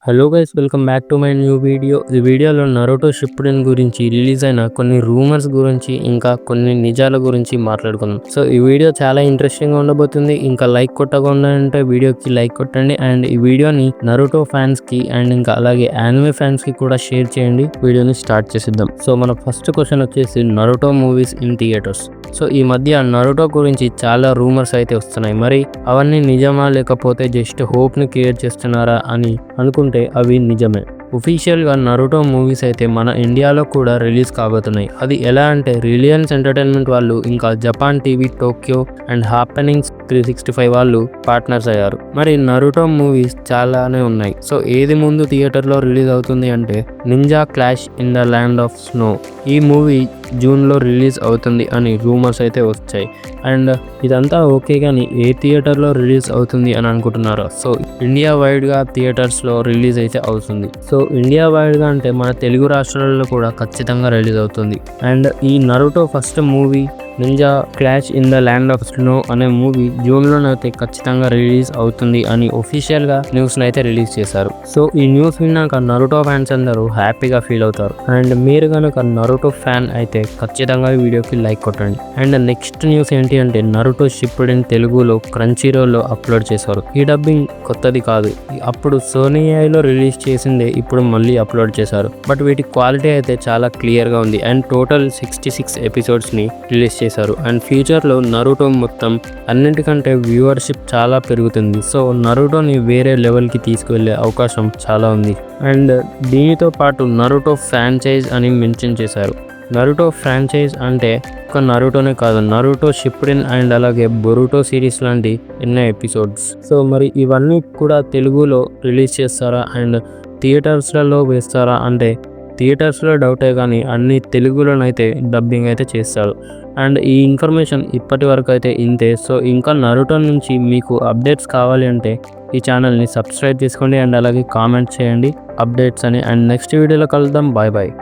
Hello guys, welcome back to my new video. ఈ వీడియోలో Naruto షిప్పుడెన్ గురించి రిలీజ్ అయిన కొన్ని రూమర్స్ గురించి ఇంకా కొన్ని నిజాల గురించి మాట్లాడుకుందాం. సో ఈ వీడియో చాలా ఇంట్రెస్టింగ్ గా ఉండబోతుంది. ఇంకా లైక్ కొట్టకుండా ఉంటే వీడియోకి లైక్ కొట్టండి అండ్ ఈ వీడియోని నరుటో ఫ్యాన్స్ కి అండ్ ఇంకా అలాగే యానిమే ఫ్యాన్స్ కి కూడా షేర్ చేయండి. వీడియోని స్టార్ట్ చేసిద్దాం. సో మన ఫస్ట్ క్వశ్చన్ వచ్చేసి Naruto movies in theatres. So ఈ మధ్య నరుటో గురించి చాలా రూమర్స్ అయితే వస్తున్నాయి. మరి అవన్నీ నిజమా లేకపోతే జస్ట్ హోప్ ని క్రియేట్ చేస్తున్నారా అని అనుకుంటే అవి నిజమే. ఒఫీషియల్గా నరుటో మూవీస్ అయితే మన ఇండియాలో కూడా రిలీజ్ కాబోతున్నాయి. అది ఎలా అంటే రిలయన్స్ ఎంటర్టైన్మెంట్ వాళ్ళు ఇంకా Japan TV Tokyo and happenings 365 వాళ్ళు పార్ట్నర్స్ అయ్యారు. మరి నరుటో మూవీస్ చాలానే ఉన్నాయి. సో ఏది ముందు థియేటర్లో రిలీజ్ అవుతుంది అంటే ninja clash in the land of snow. ఈ మూవీ జూన్లో రిలీజ్ అవుతుంది అని రూమర్స్ అయితే వచ్చాయి. అండ్ ఇదంతా ఓకే, కానీ ఏ థియేటర్లో రిలీజ్ అవుతుంది అని అనుకుంటున్నారు. సో ఇండియా వైడ్గా థియేటర్స్లో రిలీజ్ అయితే అవుతుంది. సో ఇండియా వైడ్గా అంటే మన తెలుగు రాష్ట్రాలలో కూడా ఖచ్చితంగా రిలీజ్ అవుతుంది. అండ్ ఈ Naruto first movie ninja clash in the land of snow అనే మూవీ జూన్లోనైతే ఖచ్చితంగా రిలీజ్ అవుతుంది అని ఒఫీషియల్గా న్యూస్ని అయితే రిలీజ్ చేశారు. సో ఈ న్యూస్ విన్నాక నరుటో ఫ్యాన్స్ అందరూ హ్యాపీగా ఫీల్ అవుతారు. అండ్ మీరు కనుక నరుటో ఫ్యాన్ అయితే ఖచ్చితంగా ఈ వీడియోకి లైక్ కొట్టండి. అండ్ నెక్స్ట్ న్యూస్ ఏంటి అంటే నరుటో షిప్పుడెన్ తెలుగులో క్రంచీరోలో అప్లోడ్ చేశారు. ఈ డబ్బింగ్ కొత్తది కాదు, అప్పుడు సోనీ ఐలో రిలీజ్ చేసిందే ఇప్పుడు మళ్ళీ అప్లోడ్ చేశారు. బట్ వీటి క్వాలిటీ అయితే చాలా క్లియర్గా ఉంది. అండ్ టోటల్ 66 ఎపిసోడ్స్ని రిలీజ్ చేశారు. అండ్ ఫ్యూచర్లో నరుటో మొత్తం అన్నింటికంటే వ్యూవర్షిప్ చాలా పెరుగుతుంది. సో నరుటోని వేరే లెవెల్కి తీసుకువెళ్ళే అవకాశం చాలా ఉంది. అండ్ దీనితో పాటు నరుటో ఫ్రాంచైజ్ అని మెన్షన్ చేశారు. నరుటో ఫ్రాంచైజ్ అంటే ఒక నరుటోనే కాదు, నరుటో షిప్పుడెన్ అండ్ అలాగే బొరుటో సిరీస్ లాంటి ఎన్నో ఎపిసోడ్స్. సో మరి ఇవన్నీ కూడా తెలుగులో రిలీజ్ చేస్తారా అండ్ థియేటర్స్లలో వేస్తారా అంటే థియేటర్స్లో డౌటే, కానీ అన్ని తెలుగులోనైతే డబ్బింగ్ అయితే చేస్తారు. అండ్ ఈ ఇన్ఫర్మేషన్ ఇప్పటి వరకు అయితే ఇంతే. సో ఇంకా నరుటో నుంచి మీకు అప్డేట్స్ కావాలి అంటే ఈ ఛానల్ని సబ్స్క్రైబ్ చేసుకోండి అండ్ అలాగే కామెంట్ చేయండి అప్డేట్స్ అని. అండ్ నెక్స్ట్ వీడియోలో కలుద్దాం. Bye bye.